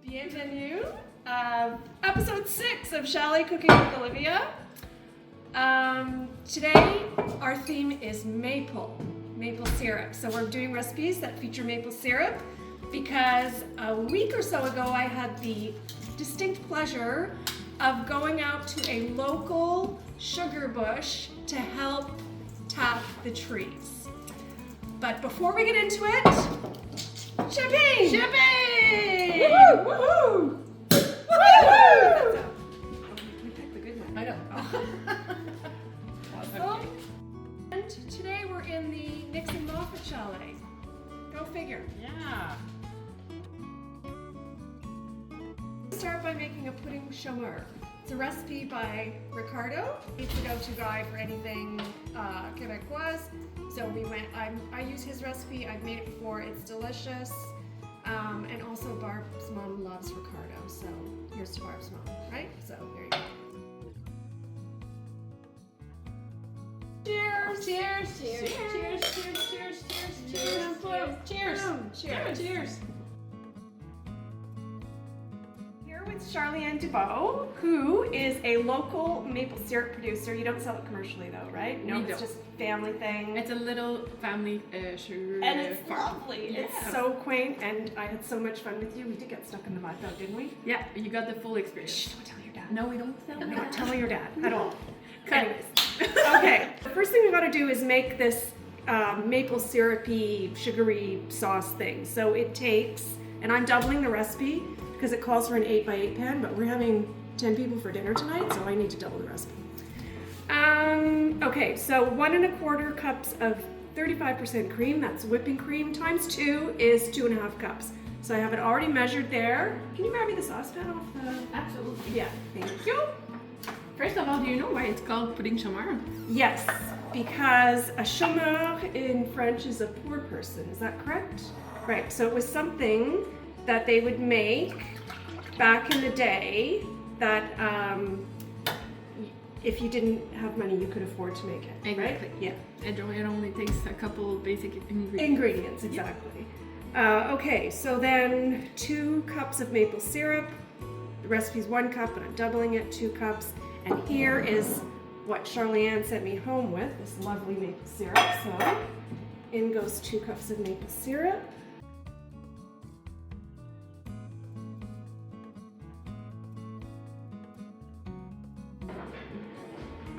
Bienvenue. Episode 6 of Chalet Cooking with Olivia. Today our theme is maple syrup. So we're doing recipes that feature maple syrup because a week or so ago I had the distinct pleasure of going out to a local sugar bush to help tap the trees. But before we get into it, champagne! Champagne! Woohoo! Woohoo! Woohoo! We picked the good one. I know. Awesome. And today we're in the Nixon Moffat Chalet. Go figure. Yeah. Start by making a pudding chomeur. It's a recipe by Ricardo. He's the go-to guy for anything Quebecois. So I use his recipe. I've made it before. It's delicious. And also Barb's mom loves Ricardo. So here's to Barb's mom, right? So there you go. Cheers! Cheers! Cheers! Cheers! Cheers! Cheers! Cheers! Cheers! Cheers! Cheers! Here with Charliane Dubois, who is a local maple syrup producer. You don't sell it commercially though, right? No, it's just a family thing. It's a little family sugar and it's farm. lovely. Yeah. It's so quaint, and I had so much fun with you. We did get stuck in the mud though, didn't we? Yeah, you got the full experience. Shh, don't tell your dad. No, we don't tell Don't tell your dad at all. Anyways. Okay, the first thing we gotta do is make this maple syrupy, sugary sauce thing. So it takes, and I'm doubling the recipe because it calls for an 8x8 pan, but we're having 10 people for dinner tonight, so I need to double the recipe. Okay, so 1 1/4 cups of 35% cream, that's whipping cream, times 2 is 2.5 cups. So I have it already measured there. Can you grab me the saucepan off the... Absolutely. Yeah, thank you. First of all, do you know why it's called pudding chomeur? Yes, because a chômeur in French is a poor person, is that correct? Right, so it was something that they would make back in the day that if you didn't have money, you could afford to make it, Exactly. right? Yeah. It only takes a couple basic ingredients. Ingredients, exactly. Okay, so then 2 cups of maple syrup. The recipe's 1 cup, but I'm doubling it, 2 cups. And here is what Charliane sent me home with, this lovely maple syrup. So in goes 2 cups of maple syrup.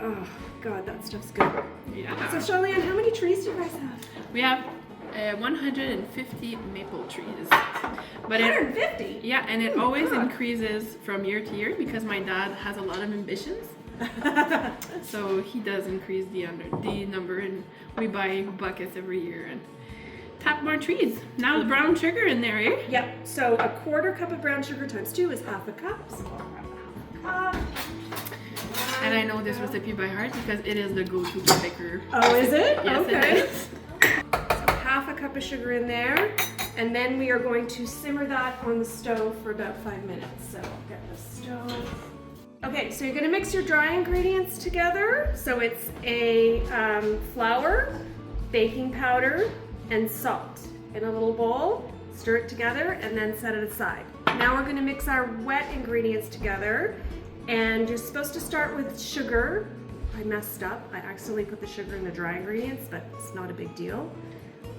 Oh God, that stuff's good. Yeah. So Charliane, how many trees do you guys have? We have 150 maple trees. But 150? Yeah, and it always increases from year to year because my dad has a lot of ambitions. So he does increase the number, and we buy buckets every year and tap more trees. Now the brown sugar in there, eh? Yep, so 1/4 cup of brown sugar times 2 is 1/2 cup. So I'll grab 1/2 cup. And I know this recipe by heart because it is the go-to Quebecer. Oh, is it? Yes, Okay. it is. So 1/2 cup of sugar in there, and then we are going to simmer that on the stove for about 5 minutes. So I'll get the stove. Okay, so you're gonna mix your dry ingredients together. So it's a flour, baking powder, and salt in a little bowl. Stir it together and then set it aside. Now we're gonna mix our wet ingredients together. And you're supposed to start with sugar. I messed up. I accidentally put the sugar in the dry ingredients, but it's not a big deal,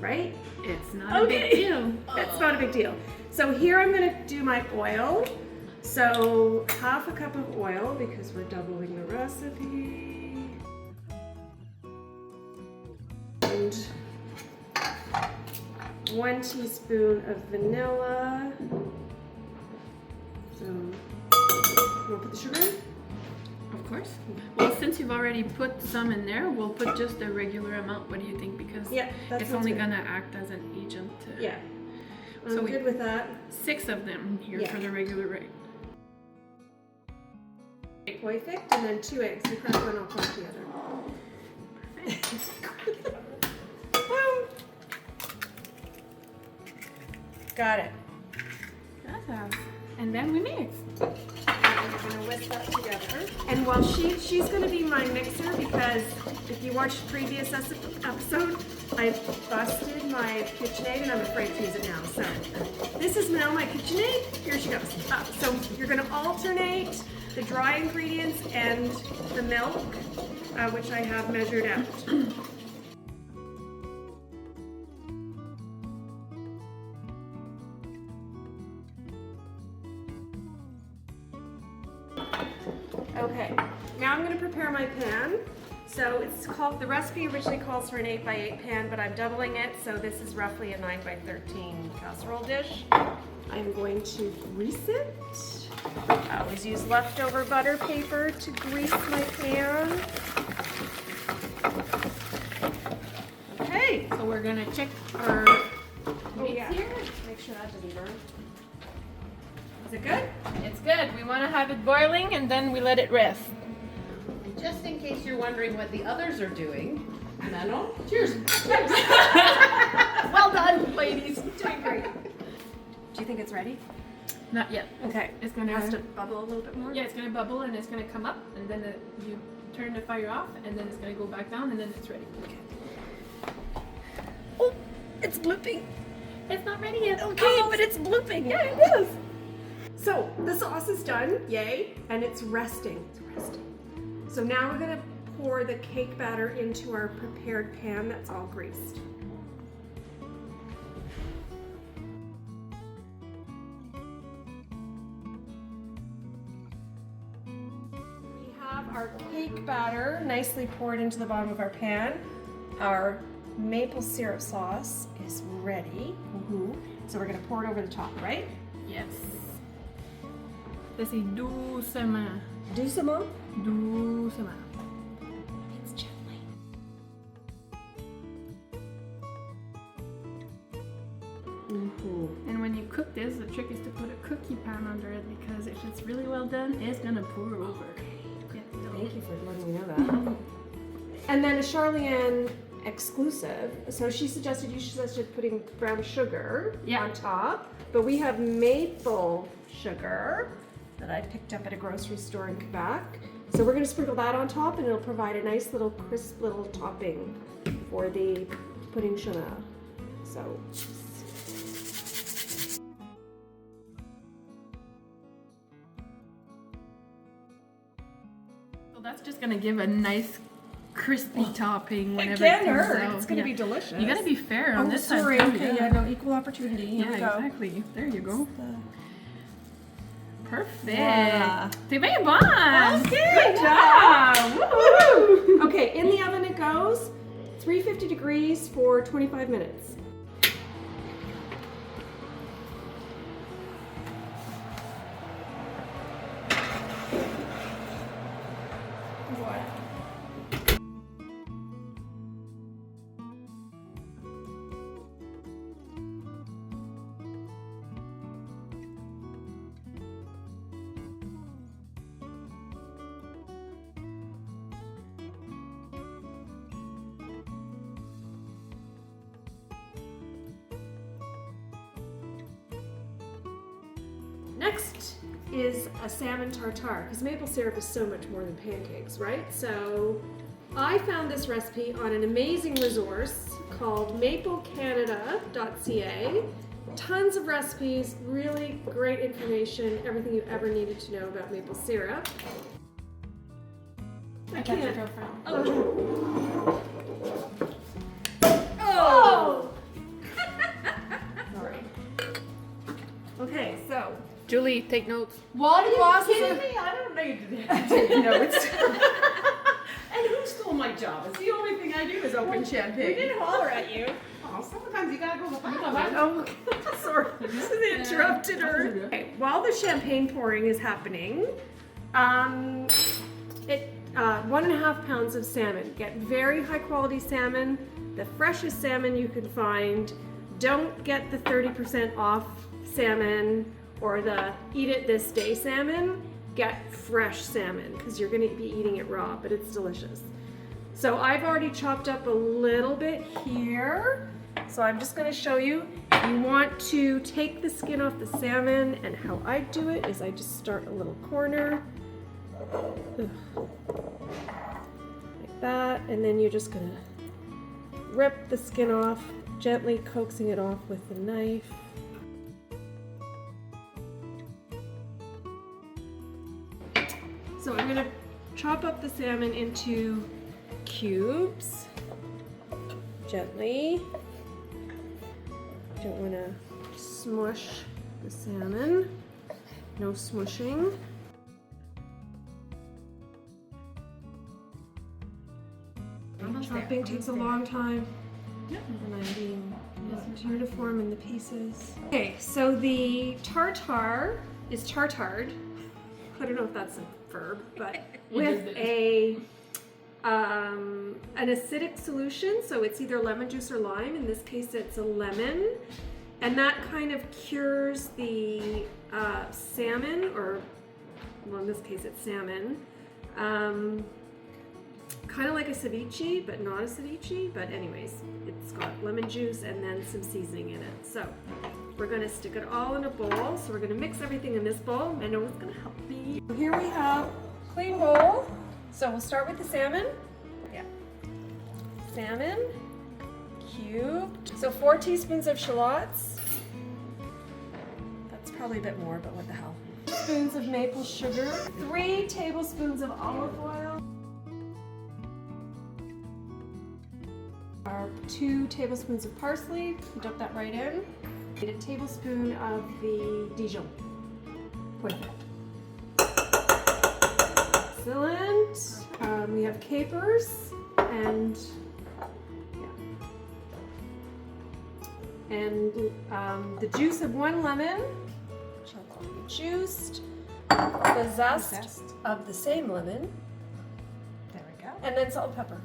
right? It's not a big deal. It's not a big deal. So here I'm gonna do my oil. So 1/2 cup of oil because we're doubling the recipe. And 1 teaspoon of vanilla. So, you want to put the sugar in? Of course. Well, since you've already put some in there, we'll put just the regular amount. What do you think? Because it's only gonna act as an agent. Yeah. So I'm good with that. 6 of them here for the regular rate. Perfect, and then 2 eggs. You crack one, I'll crack the other. Boom. Got it. And then we mix. I'm gonna whisk that together. And while she's gonna be my mixer, because if you watched the previous episode, I've busted my KitchenAid and I'm afraid to use it now. So this is now my KitchenAid. Here she goes. So you're gonna alternate the dry ingredients and the milk, which I have measured out. Okay, now I'm going to prepare my pan. So it's called, the recipe originally calls for an 8x8 pan, but I'm doubling it, so this is roughly a 9x13 casserole dish. I'm going to grease it. I always use leftover butter paper to grease my pan. Okay, So we're gonna check our meat here. Make sure that doesn't burn. Is it good? It's good. We want to have it boiling and then we let it rest. Just in case you're wondering what the others are doing, Manon, cheers. Well done, ladies. Doing great. Do you think it's ready? Not yet. Okay. It's gonna Has to bubble a little bit more? Yeah, it's gonna bubble and it's gonna come up, and then you turn the fire off, and then it's gonna go back down, and then it's ready. Okay. Oh, it's blooping. It's not ready yet. Okay, but it's blooping. Yeah, it is. So the sauce is done, yay, and it's resting. It's resting. So now we're gonna pour the cake batter into our prepared pan that's all greased. We have our cake batter nicely poured into the bottom of our pan. Our maple syrup sauce is ready. So we're gonna pour it over the top, right? Yes. C'est doucement. Doucement? Doucement. It's gently. And when you cook this, the trick is to put a cookie pan under it, because if it's really well done, it's gonna pour over. Yeah, Thank you for letting me know that. And then a Charlene exclusive. So she suggested putting brown sugar on top, but we have maple sugar that I picked up at a grocery store in Quebec. So we're going to sprinkle that on top, and it'll provide a nice little crisp little topping for the pudding chomeur. So. So that's just gonna give a nice crispy topping whenever It can't it comes hurt. out. It's going to be delicious. You gotta be fair on this sorry. side too. Okay, yeah, no, equal opportunity. Here Yeah, we go. exactly. There you go. Perfect. Yeah. C'est bien bon. Good job! Woo! Okay, in the oven it goes. 350 degrees for 25 minutes. Next is a salmon tartare, because maple syrup is so much more than pancakes, right? So I found this recipe on an amazing resource called maplecanada.ca. Tons of recipes, really great information, everything you ever needed to know about maple syrup. I can't. Oh! Sorry. Okay, so Julie, take notes. what Are you glasses kidding of me? I don't need to take notes? And who stole my job? It's the only thing I do is open champagne. We didn't holler at you. Oh, sometimes you gotta go behind. Oh, sorry. This is interrupted her. Okay, while the champagne pouring is happening, 1.5 pounds of salmon. Get very high quality salmon, the freshest salmon you can find. Don't get the 30% off salmon or the eat it this day salmon. Get fresh salmon because you're going to be eating it raw, but it's delicious. So I've already chopped up a little bit here. So I'm just going to show you. You want to take the skin off the salmon, and how I do it is I just start a little corner like that, and then you're just going to rip the skin off, gently coaxing it off with the knife. So I'm gonna chop up the salmon into cubes, gently. Don't wanna smush the salmon, no smushing. Chopping takes a long time. Yep. And I'm being uniform in the pieces. Okay, so the tartare is tartared. I don't know if that's a verb, but with an acidic solution, so it's either lemon juice or lime. In this case, it's a lemon, and that kind of cures the salmon, or well, in this case, it's salmon. Kind of like a ceviche, but not a ceviche. But anyways, it's got lemon juice and then some seasoning in it. So we're gonna stick it all in a bowl. So we're gonna mix everything in this bowl. I know it's gonna help me. Here we have a clean bowl. So we'll start with the salmon. Yeah. Salmon, cubed. So 4 teaspoons of shallots. That's probably a bit more, but what the hell. Spoons of maple sugar. 3 tablespoons of olive oil. 2 tablespoons of parsley, dump that right in. A tablespoon of the Dijon. Perfect. Excellent. We have capers and the juice of 1 lemon, which I'll be juiced. The zest of the same lemon. There we go. And then salt and pepper.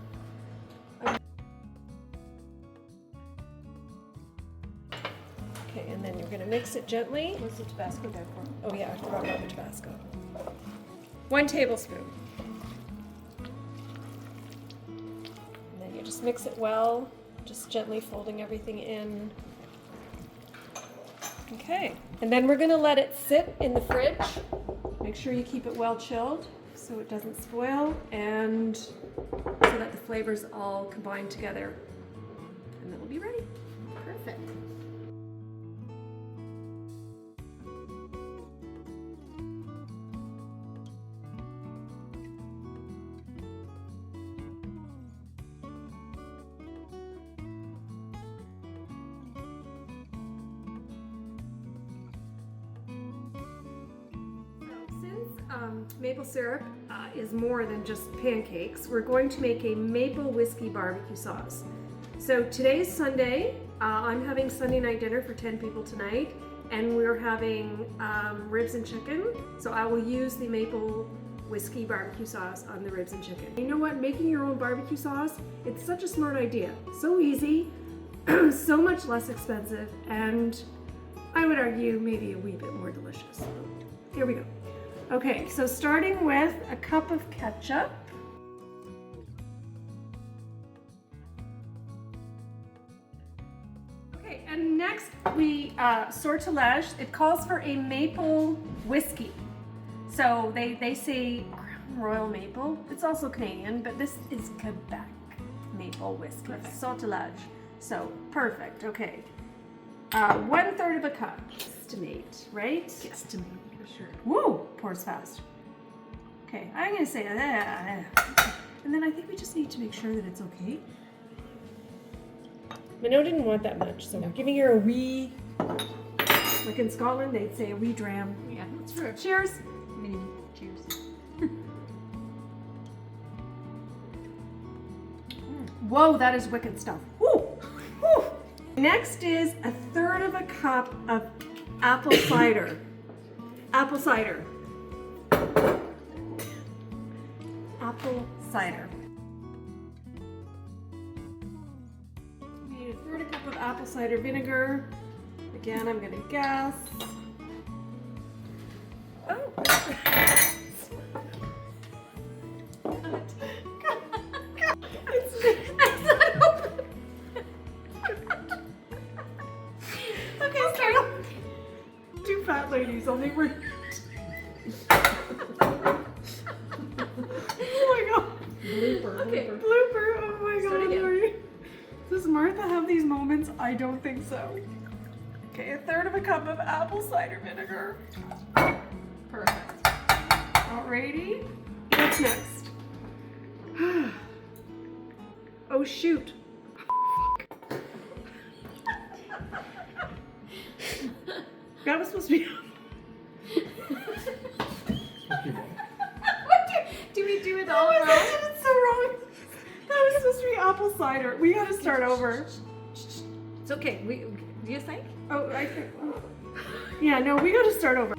Okay, and then you're going to mix it gently. What's the Tabasco there for? Oh yeah, I forgot about the Tabasco. 1 tablespoon. And then you just mix it well, just gently folding everything in. Okay, and then we're going to let it sit in the fridge. Make sure you keep it well chilled so it doesn't spoil, and so that the flavors all combine together. And then we'll be ready. Perfect. Maple syrup is more than just pancakes. We're going to make a maple whiskey barbecue sauce. So today's Sunday. I'm having Sunday night dinner for 10 people tonight, and we're having ribs and chicken. So I will use the maple whiskey barbecue sauce on the ribs and chicken. You know what? Making your own barbecue sauce, it's such a smart idea. So easy, so much less expensive, and I would argue maybe a wee bit more delicious. Here we go. Okay, so starting with a cup of ketchup. Okay, and next we sortilege. It calls for a maple whiskey. So they say Crown Royal Maple. It's also Canadian, but this is Quebec maple whiskey. Perfect. Sortilege. So perfect. Okay, 1/3 of a cup. Estimate, right? Estimate, for sure. Woo! Pours fast. Okay, I'm gonna say that. And then I think we just need to make sure that it's okay. Minnow didn't want that much, so we're giving her a wee, like in Scotland, they'd say a wee dram. Yeah, that's true. Cheers! Cheers. Whoa, that is wicked stuff. Woo! Woo! Next is 1/3 of a cup of apple cider. Apple cider. Apple cider. We need 1/3 cup of apple cider vinegar. Again, I'm gonna guess. Oh. Okay, sorry. 2 fat ladies, only we're. Oh my god. Blooper. Okay, Blooper. blooper. Oh my god. Start again. Lori. This Martha have these moments? I don't think so. Okay, 1/3 cup of apple cider vinegar. Perfect. Alrighty. What's next? Oh shoot. That was supposed to be. Do we do it all I wrong? did it so wrong. That was supposed to be apple cider. We gotta start over. It's okay. Do you think? Oh, I think. Yeah, no, we gotta start over.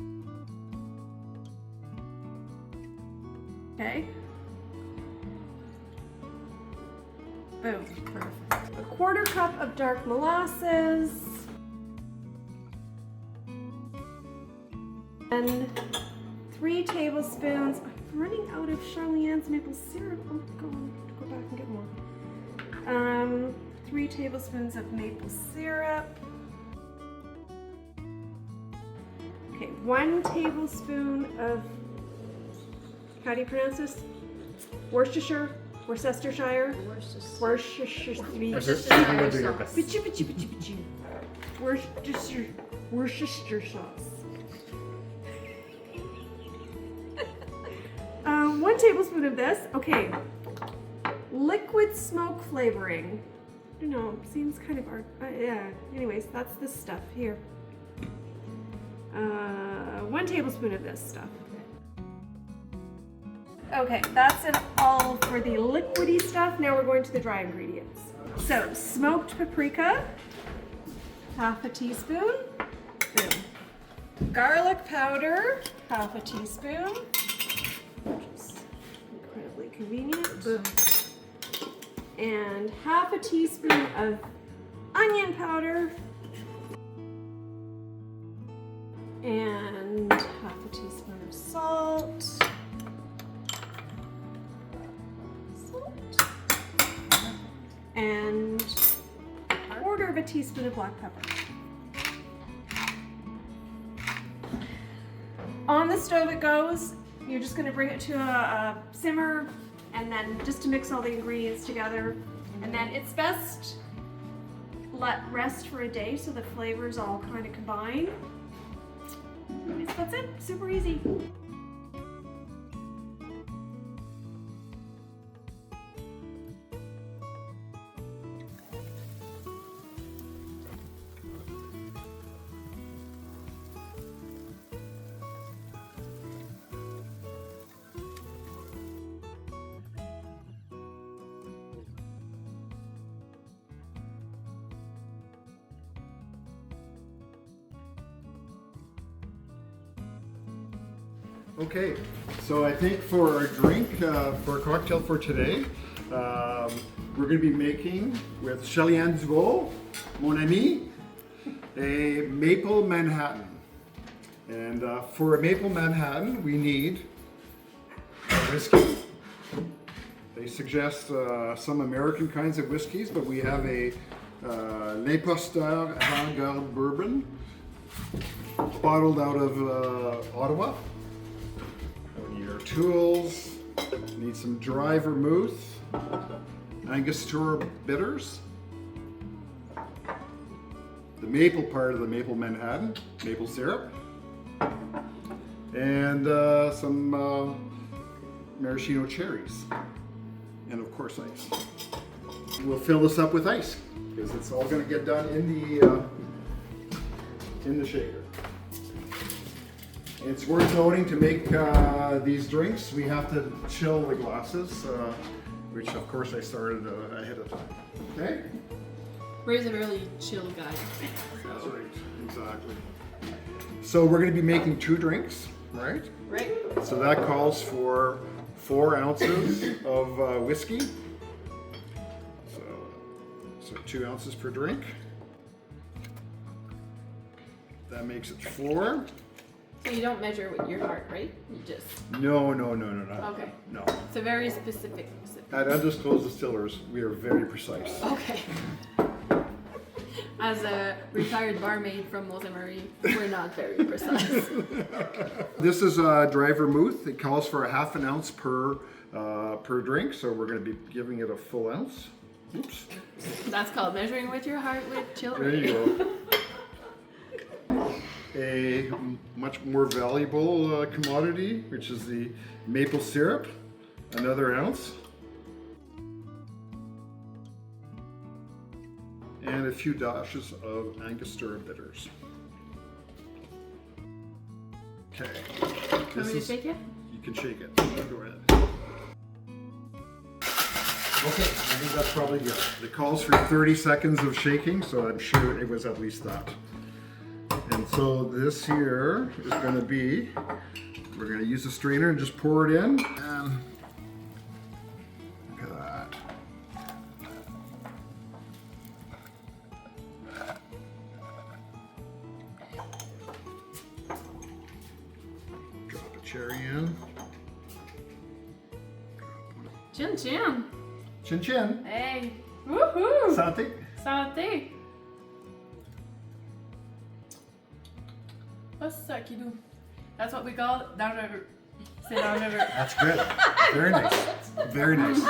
Okay. Boom. Perfect. 1/4 cup of dark molasses. And 3 tablespoons. I'm running out of Charlie's maple syrup. Oh, go back and get more. 3 tablespoons of maple syrup. Okay, 1 tablespoon of, how do you pronounce this? Worcestershire? Worcestershire? Worcestershire. Worcestershire sauce. 1 tablespoon of this. Okay. Liquid smoke flavoring. I don't know, seems kind of yeah. Anyways, that's this stuff here. 1 tablespoon of this stuff. Okay, that's it all for the liquidy stuff. Now we're going to the dry ingredients. So, smoked paprika, 1/2 teaspoon. Boom. Garlic powder, 1/2 teaspoon. Which is incredibly convenient. Boom. And 1/2 teaspoon of onion powder. And 1/2 teaspoon of salt. And 1/4 teaspoon of black pepper. On the stove it goes. You're just going to bring it to a simmer, and then just to mix all the ingredients together. And then it's best let rest for a day so the flavors all kind of combine. That's it. Super easy. Okay, so I think for our drink, for a cocktail for today, we're going to be making with Chalet Duo, mon ami, a maple Manhattan. And for a maple Manhattan, we need whiskey. They suggest some American kinds of whiskeys, but we have a L'Imposteur Avant-Garde Bourbon, bottled out of Ottawa. Your tools, need some dry vermouth, Angostura bitters, the maple part of the maple Manhattan, maple syrup, and some maraschino cherries, and of course ice. We'll fill this up with ice because it's all going to get done in the shaker. It's worth noting to make these drinks, we have to chill the glasses, which of course I started ahead of time. Okay? Ray's a really chill guy. That's right, exactly. So we're going to be making 2 drinks, right? Right. So that calls for 4 ounces of whiskey. So 2 ounces per drink. That makes it 4. So you don't measure with your heart, right? You just. No. Okay. No. So very specific. At Undisclosed Distillers, we are very precise. Okay. As a retired barmaid from Mosemarie, we're not very precise. This is dry vermouth. It calls for a 1/2 ounce per drink, so we're going to be giving it a full ounce. Oops. That's called measuring with your heart with There children. you go. A much more valuable commodity, which is the maple syrup, another ounce. And a few dashes of Angostura bitters. Okay. Want me to shake it? You can shake it. Go ahead. Okay, I think that's probably good. It calls for 30 seconds of shaking, so I'm sure it was at least that. And so this here is going to be, we're going to use a strainer and just pour it in. And look at that. Drop a cherry in. Chin chin. Chin chin. Hey. Woohoo. Santé. Santé. What's that, Kidoo? That's what we call downriver. Say downriver. That's good. Very nice. Very nice.